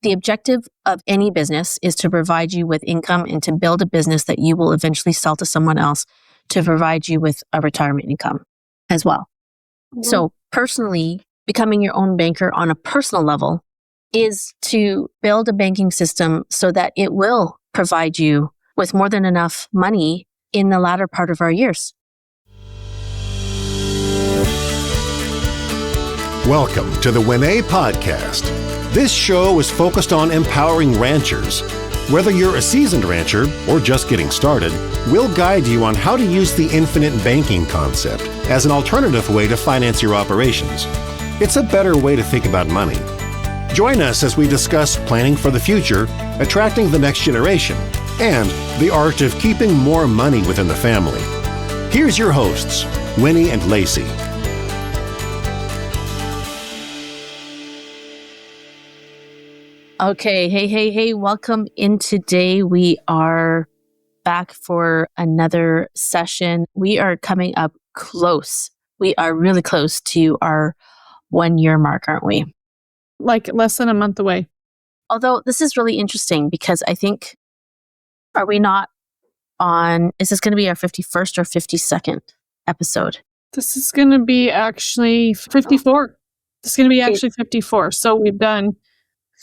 The objective of any business is to provide you with income and to build a business that you will eventually sell to someone else to provide you with a retirement income as well. Mm-hmm. So personally, becoming your own banker on a personal level is to build a banking system so that it will provide you with more than enough money in the latter part of our years. Welcome to the WinEH podcast. This show is focused on empowering ranchers. Whether you're a seasoned rancher or just getting started, we'll guide you on how to use the infinite banking concept as an alternative way to finance your operations. It's a better way to think about money. Join us as we discuss planning for the future, attracting the next generation, and the art of keeping more money within the family. Here's your hosts, Winnie and Lacy. Okay, hey, welcome in today. We are back for another session. We are coming up close. We are really close to our 1 year mark, aren't we? Like less than a month away. Although this is really interesting because I think, is this going to be our 51st or 52nd episode? This is going to be actually 54. This is going to be actually 54. So we've done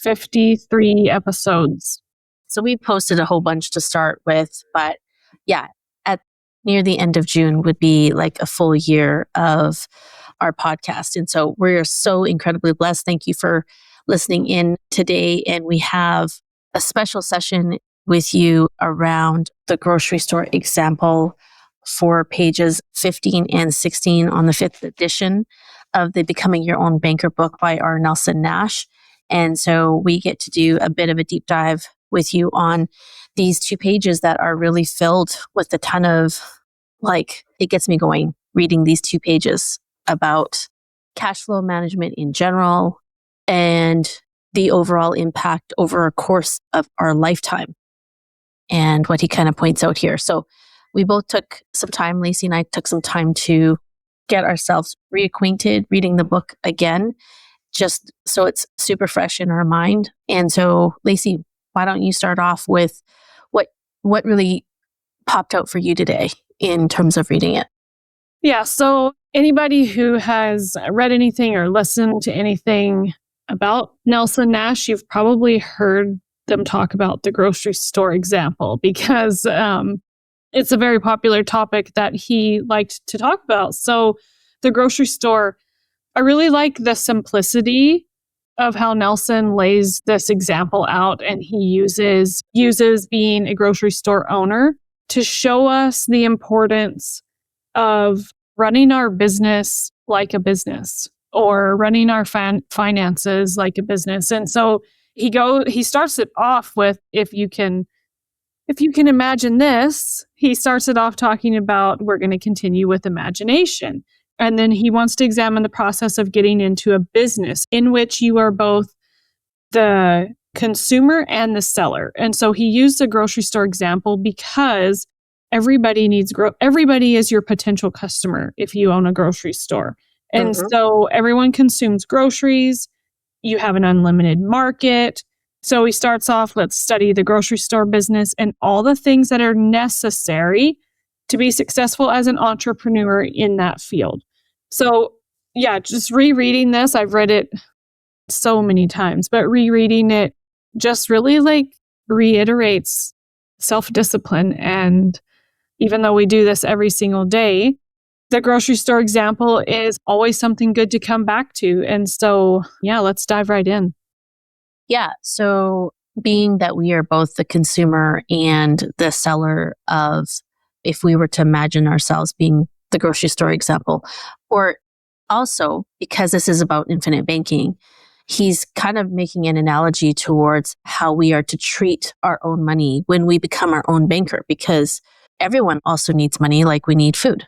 53 episodes. So we posted a whole bunch to start with, but yeah, at near the end of June would be like a full year of our podcast. And so we're so incredibly blessed. Thank you for listening in today. And we have a special session with you around the grocery store example for pages 15 and 16 on the 5th edition of the Becoming Your Own Banker book by our Nelson Nash. And so we get to do a bit of a deep dive with you on these 2 pages that are really filled with a ton of, it gets me going reading these 2 pages about cash flow management in general and the overall impact over a course of our lifetime and what he kind of points out here. So we both took some time, Lacy and I took some time to get ourselves reacquainted reading the book again, just so it's super fresh in our mind. And so, Lacy, why don't you start off with what really popped out for you today in terms of reading it? Yeah, so anybody who has read anything or listened to anything about Nelson Nash, you've probably heard them talk about the grocery store example because it's a very popular topic that he liked to talk about. So the grocery store, I really like the simplicity of how Nelson lays this example out, and he uses being a grocery store owner to show us the importance of running our business like a business or running our finances like a business. And so he starts it off with, if you can imagine this, he starts it off talking about we're going to continue with imagination. And then he wants to examine the process of getting into a business in which you are both the consumer and the seller. And so he used the grocery store example because everybody is your potential customer if you own a grocery store. And so everyone consumes groceries. You have an unlimited market. So he starts off, let's study the grocery store business and all the things that are necessary to be successful as an entrepreneur in that field. So yeah, just rereading this, I've read it so many times, but rereading it just really reiterates self-discipline. And even though we do this every single day, the grocery store example is always something good to come back to. And so, yeah, let's dive right in. Yeah. So being that we are both the consumer and the seller of, if we were to imagine ourselves being the grocery store example, or also because this is about infinite banking, he's kind of making an analogy towards how we are to treat our own money when we become our own banker, because everyone also needs money like we need food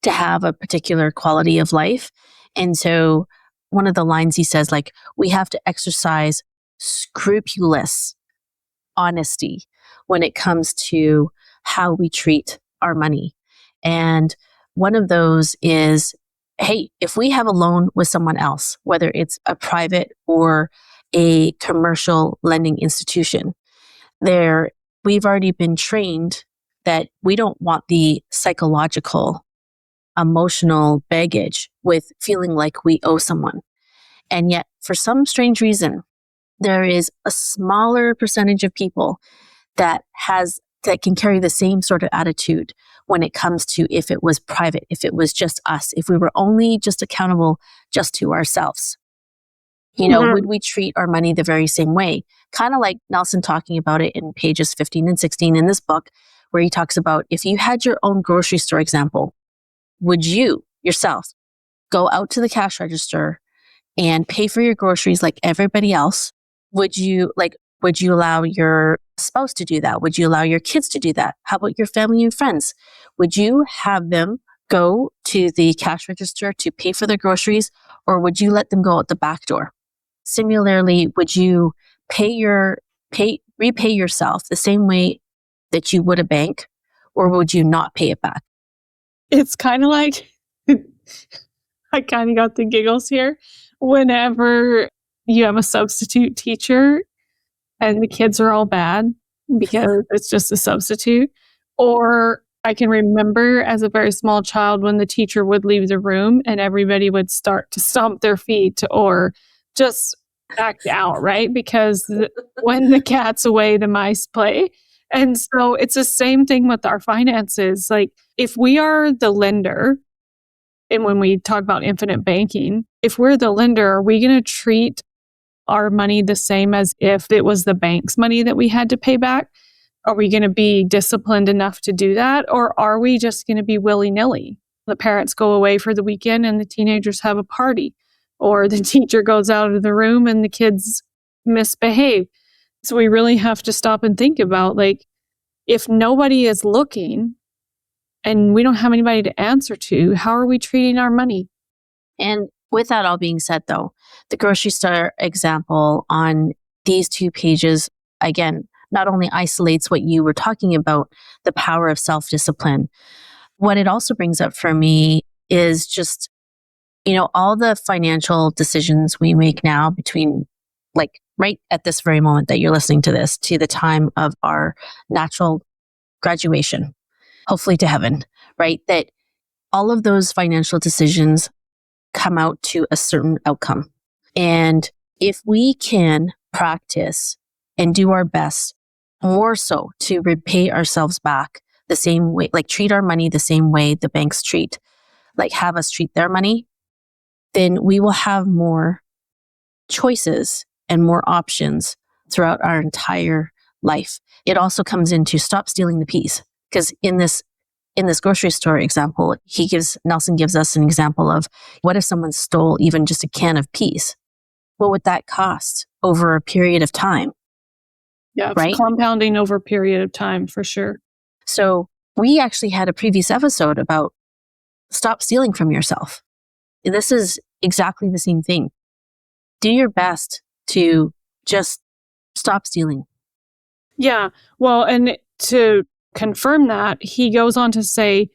to have a particular quality of life. And so one of the lines he says, we have to exercise scrupulous honesty when it comes to how we treat our money. And one of those is, hey, if we have a loan with someone else, whether it's a private or a commercial lending institution. We've already been trained that we don't want the psychological, emotional baggage with feeling like we owe someone. And yet, for some strange reason, there is a smaller percentage of people that can carry the same sort of attitude when it comes to if it was private, if it was just us, if we were only just accountable just to ourselves. Would we treat our money the very same way? Kind of like Nelson talking about it in pages 15 and 16 in this book, where he talks about if you had your own grocery store example, would you yourself go out to the cash register and pay for your groceries like everybody else? Would you allow your spouse to do that? Would you allow your kids to do that? How about your family and friends? Would you have them go to the cash register to pay for their groceries, or would you let them go out the back door? Similarly, would you repay yourself the same way that you would a bank, or would you not pay it back? It's kind of like, I kind of got the giggles here. Whenever you have a substitute teacher and the kids are all bad because it's just a substitute. Or I can remember as a very small child when the teacher would leave the room and everybody would start to stomp their feet or just act out, right? Because when the cat's away, the mice play. And so it's the same thing with our finances. Like if we are the lender, and when we talk about infinite banking, if we're the lender, are we going to treat our money the same as if it was the bank's money that we had to pay back? Are we going to be disciplined enough to do that? Or are we just going to be willy-nilly? The parents go away for the weekend and the teenagers have a party, or the teacher goes out of the room and the kids misbehave. So we really have to stop and think about, like, if nobody is looking and we don't have anybody to answer to, how are we treating our money? And with that all being said, though, the grocery store example on these 2 pages, again, not only isolates what you were talking about, the power of self-discipline, what it also brings up for me is just, all the financial decisions we make now between, like, right at this very moment that you're listening to this, to the time of our natural graduation, hopefully to heaven, right? That all of those financial decisions come out to a certain outcome. And if we can practice and do our best, more so to repay ourselves back the same way, like treat our money the same way the banks have us treat their money, then we will have more choices and more options throughout our entire life. It also comes into stop stealing the peas, because in this grocery store example, Nelson gives us an example of what if someone stole even just a can of peas? What would that cost over a period of time? Yeah, it's right? Compounding over a period of time for sure. So we actually had a previous episode about stop stealing from yourself. This is exactly the same thing. Do your best to just stop stealing. Yeah. Well, and to confirm that, he goes on to say,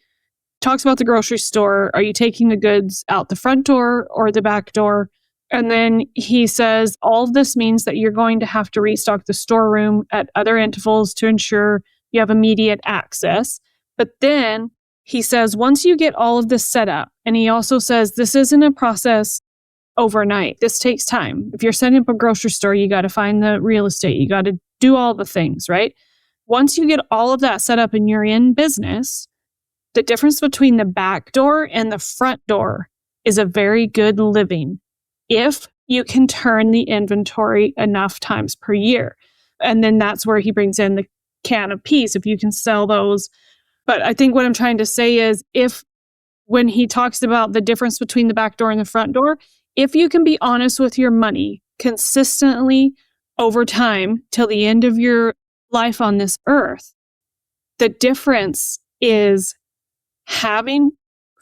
talks about the grocery store. Are you taking the goods out the front door or the back door? And then he says, all of this means that you're going to have to restock the storeroom at other intervals to ensure you have immediate access. But then he says, once you get all of this set up, and he also says, this isn't a process overnight. This takes time. If you're setting up a grocery store, you got to find the real estate. You got to do all the things, right? Once you get all of that set up and you're in business, the difference between the back door and the front door is a very good living if you can turn the inventory enough times per year. And then that's where he brings in the can of peas, if you can sell those. But I think what I'm trying to say is, when he talks about the difference between the back door and the front door, if you can be honest with your money consistently over time till the end of your life on this earth, the difference is having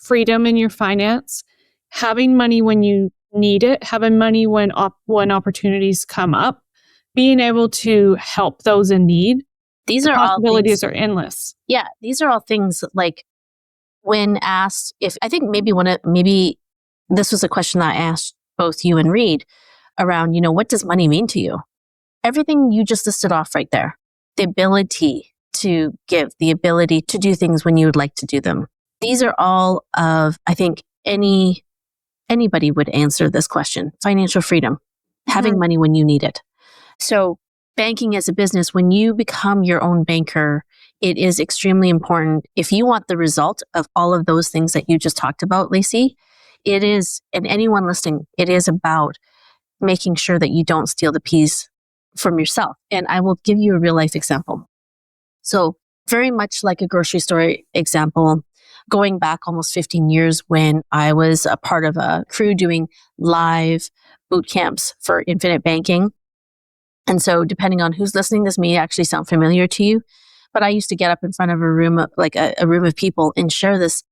freedom in your finance, having money when you need it, having money when opportunities come up, being able to help those in need. These are possibilities all are endless. Yeah, these are all things like when asked, if I think maybe this was a question that I asked both you and Reed around, what does money mean to you? Everything you just listed off right there. The ability to give, the ability to do things when you would like to do them. These are all of, I think, anybody would answer this question. Financial freedom, having money when you need it. So banking as a business, when you become your own banker, it is extremely important. If you want the result of all of those things that you just talked about, Lacy, it is, and anyone listening, it is about making sure that you don't steal the peas from yourself. And I will give you a real life example. So very much like a grocery store example, going back almost 15 years when I was a part of a crew doing live boot camps for infinite banking. And so depending on who's listening, this may actually sound familiar to you, but I used to get up in front of a room, like a room of people, and share this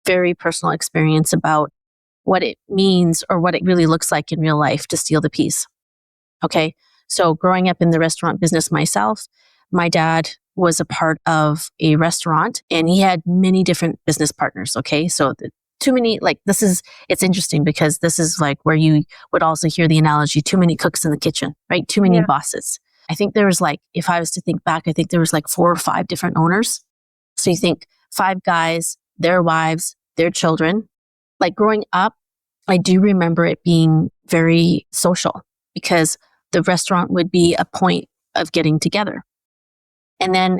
very personal experience about what it means or what it really looks like in real life to steal the peas. Okay. So growing up in the restaurant business myself, my dad was a part of a restaurant and he had many different business partners. Okay. So too many, it's interesting because this is like where you would also hear the analogy, too many cooks in the kitchen, right? Too many bosses. I think there was if I was to think back, I think there was 4 or 5 different owners. So you think 5 guys, their wives, their children. Like growing up, I do remember it being very social because the restaurant would be a point of getting together. And then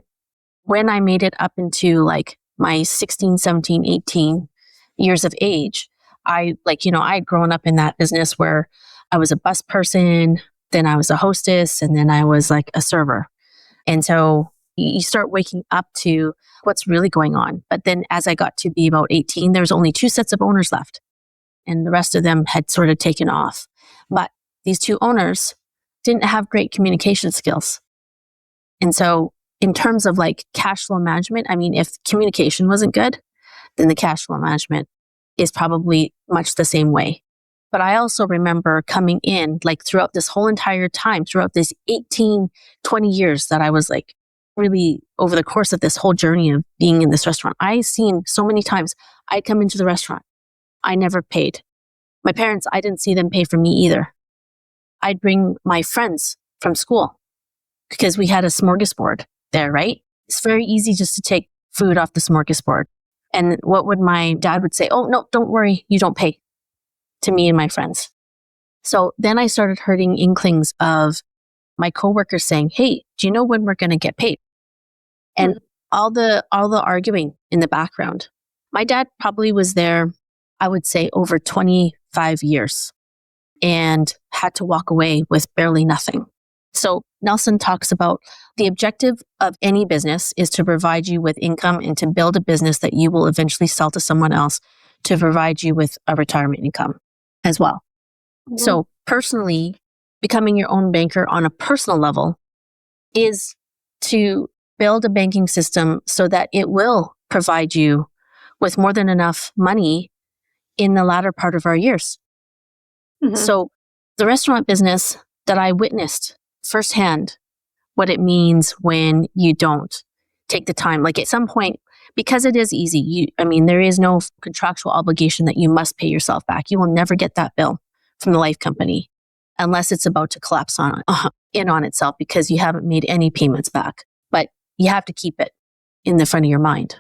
when I made it up into my 16, 17, 18 years of age, I had grown up in that business where I was a bus person, then I was a hostess, and then I was a server. And so you start waking up to what's really going on. But then as I got to be about 18, there was only 2 sets of owners left. And the rest of them had sort of taken off. But these 2 owners didn't have great communication skills. And so in terms of cash flow management, I mean, if communication wasn't good, then the cash flow management is probably much the same way. But I also remember coming in throughout this whole entire time, throughout this 18, 20 years that I was really over the course of this whole journey of being in this restaurant, I've seen so many times I'd come into the restaurant. I never paid. My parents, I didn't see them pay for me either. I'd bring my friends from school because we had a smorgasbord there, right? It's very easy just to take food off the smorgasbord. And what would my dad would say? Oh, no, don't worry. You don't pay, to me and my friends. So then I started hearing inklings of my coworkers saying, hey, do you know when we're going to get paid? And all the arguing in the background. My dad probably was there, I would say, over 25 years and had to walk away with barely nothing. So Nelson talks about the objective of any business is to provide you with income and to build a business that you will eventually sell to someone else to provide you with a retirement income as well. Mm-hmm. So personally, becoming your own banker on a personal level is to build a banking system so that it will provide you with more than enough money in the latter part of our years. Mm-hmm. So the restaurant business that I witnessed firsthand, what it means when you don't take the time, at some point, because it is easy, there is no contractual obligation that you must pay yourself back. You will never get that bill from the life company unless it's about to collapse on itself because you haven't made any payments back. But you have to keep it in the front of your mind.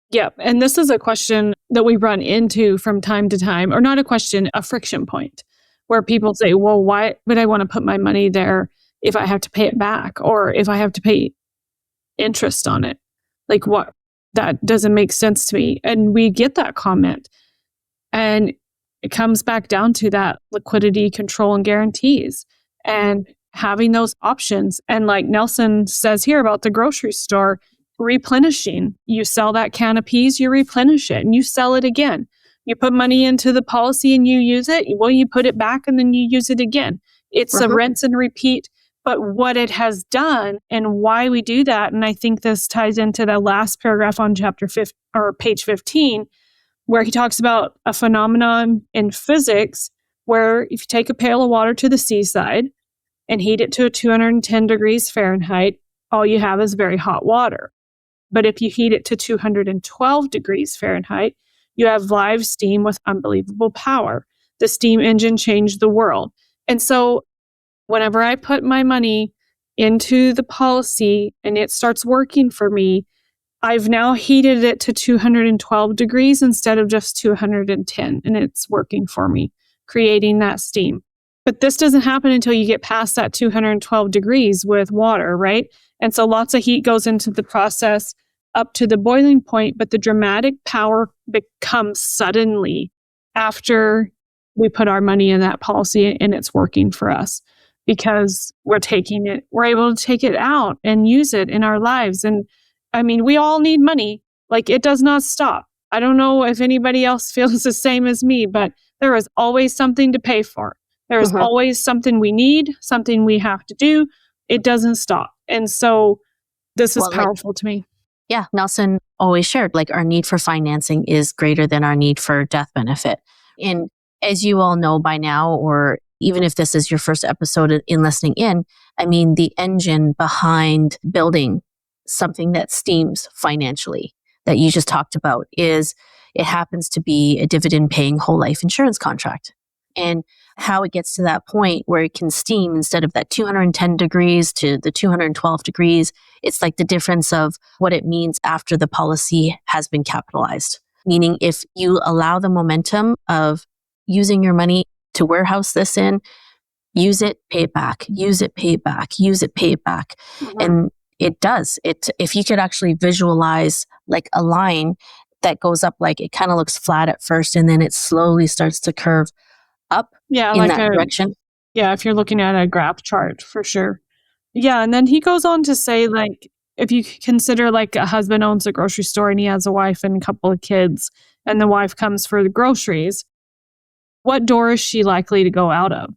Yeah. And this is a question that we run into from time to time, or not a question, a friction point, where people say, well, why would I want to put my money there if I have to pay it back or if I have to pay interest on it? What? That doesn't make sense to me. And we get that comment. And it comes back down to that liquidity control and guarantees and having those options. And like Nelson says here about the grocery store, replenishing. You sell that can of peas, you replenish it and you sell it again. You put money into the policy and you use it. Well, you put it back and then you use it again. It's a rinse and repeat. But what it has done and why we do that, and I think this ties into the last paragraph on page 15, where he talks about a phenomenon in physics where if you take a pail of water to the seaside and heat it to 210 degrees Fahrenheit, all you have is very hot water. But if you heat it to 212 degrees Fahrenheit, you have live steam with unbelievable power. The steam engine changed the world. And so whenever I put my money into the policy and it starts working for me, I've now heated it to 212 degrees instead of just 210, and it's working for me, creating that steam. But this doesn't happen until you get past that 212 degrees with water, right? And so lots of heat goes into the process up to the boiling point, but the dramatic power becomes suddenly after we put our money in that policy and it's working for us because we're able to take it out and use it in our lives. And I mean, we all need money. Like, it does not stop. I don't know if anybody else feels the same as me, but there is always something to pay for. There is always something we need, something we have to do. It doesn't stop. And so this is powerful to me. Yeah, Nelson always shared, like, our need for financing is greater than our need for death benefit. And as you all know by now, or even if this is your first episode in listening in, I mean, the engine behind building something that steams financially that you just talked about is it happens to be a dividend paying whole life insurance contract. And how it gets to that point where it can steam instead of that 210 degrees to the 212 degrees, it's like the difference of what it means after the policy has been capitalized. Meaning if you allow the momentum of using your money to warehouse this in, use it, pay it back, use it, pay it back, use it, pay it back. And it does. If you could actually visualize like a line that goes up, like it kind of looks flat at first and then it slowly starts to curve up in like that direction. Yeah, if you're looking at a graph chart, for sure. Yeah, and then he goes on to say, like, if you consider like a husband owns a grocery store and he has a wife and a couple of kids, and the wife comes for the groceries, what door is she likely to go out of?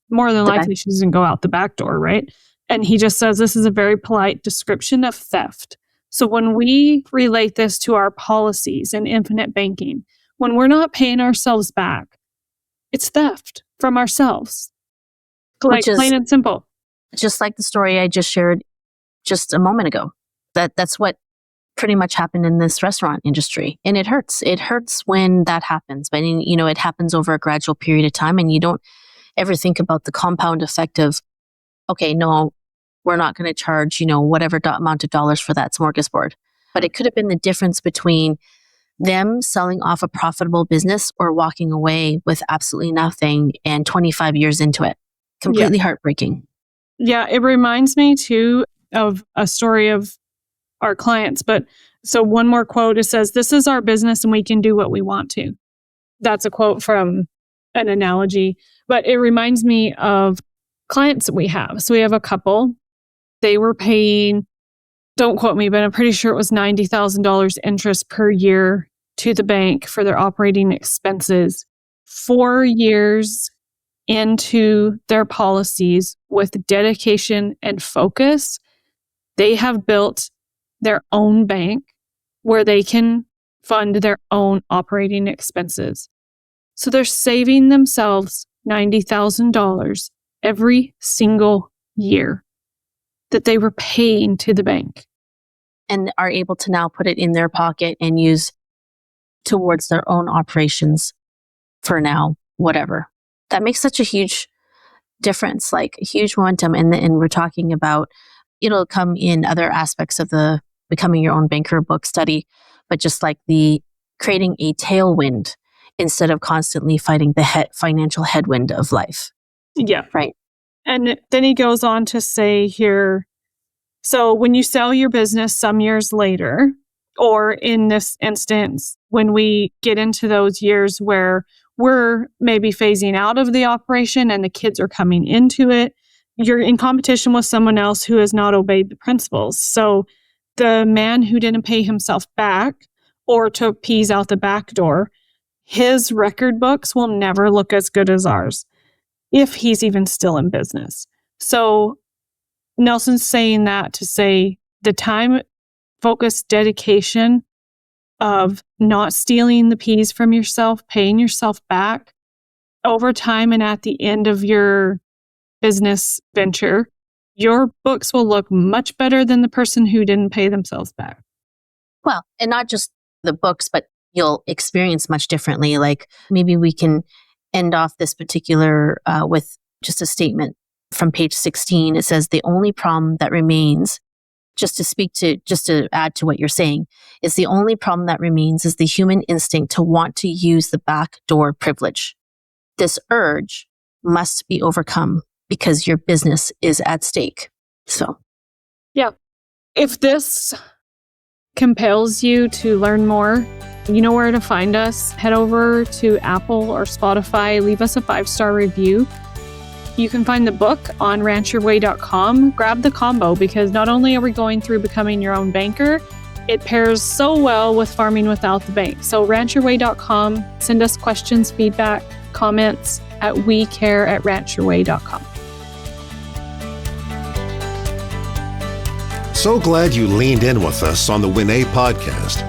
More than likely, she doesn't go out the back door, right? And he just says this is a very polite description of theft. So when we relate this to our policies and infinite banking, when we're not paying ourselves back, it's theft from ourselves. Like, plain and simple. Just like the story I just shared just a moment ago. That's what pretty much happened in this restaurant industry. And it hurts. It hurts when that happens. But, you know, it happens over a gradual period of time and you don't ever think about the compound effect of, okay, no, we're not going to charge, you know, whatever amount of dollars for that smorgasbord. But it could have been the difference between them selling off a profitable business or walking away with absolutely nothing and 25 years into it. Completely heartbreaking. Yeah, it reminds me too of a story of our clients. But so one more quote, it says, "This is our business and we can do what we want to." That's a quote from an analogy, but it reminds me of clients that we have. So we have a couple, they were paying, don't quote me, but I'm pretty sure it was $90,000 interest per year to the bank for their operating expenses. 4 years into their policies with dedication and focus, they have built their own bank where they can fund their own operating expenses. So they're saving themselves $90,000 every single year that they were paying to the bank. And are able to now put it in their pocket and use towards their own operations for now, whatever. That makes such a huge difference, like a huge momentum. And we're talking about, it'll come in other aspects of the Becoming Your Own Banker book study, but just like the creating a tailwind instead of constantly fighting the financial headwind of life. Yeah. Right. And then he goes on to say here, so when you sell your business some years later, or in this instance, when we get into those years where we're maybe phasing out of the operation and the kids are coming into it, you're in competition with someone else who has not obeyed the principles. So the man who didn't pay himself back or took peas out the back door, his record books will never look as good as ours if he's even still in business. So Nelson's saying that to say the time, focus, dedication of not stealing the peas from yourself, paying yourself back over time, and at the end of your business venture, your books will look much better than the person who didn't pay themselves back. Well, and not just the books, but you'll experience much differently. Like maybe we can end off this particular with just a statement from page 16. It says, the only problem that remains, just to add to what you're saying, is the only problem that remains is the human instinct to want to use the backdoor privilege. This urge must be overcome because your business is at stake. So, yeah. If this compels you to learn more, you know where to find us. Head over to Apple or Spotify, leave us a 5-star review. You can find the book on rancherway.com. Grab the combo because not only are we going through becoming your own banker, it pairs so well with farming without the bank. So rancherway.com, send us questions, feedback, comments at wecare@rancherway.com. So glad you leaned in with us on the WinEH podcast.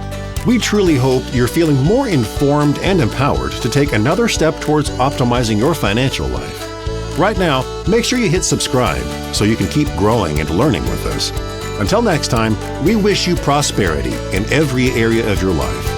We truly hope you're feeling more informed and empowered to take another step towards optimizing your financial life. Right now, make sure you hit subscribe so you can keep growing and learning with us. Until next time, we wish you prosperity in every area of your life.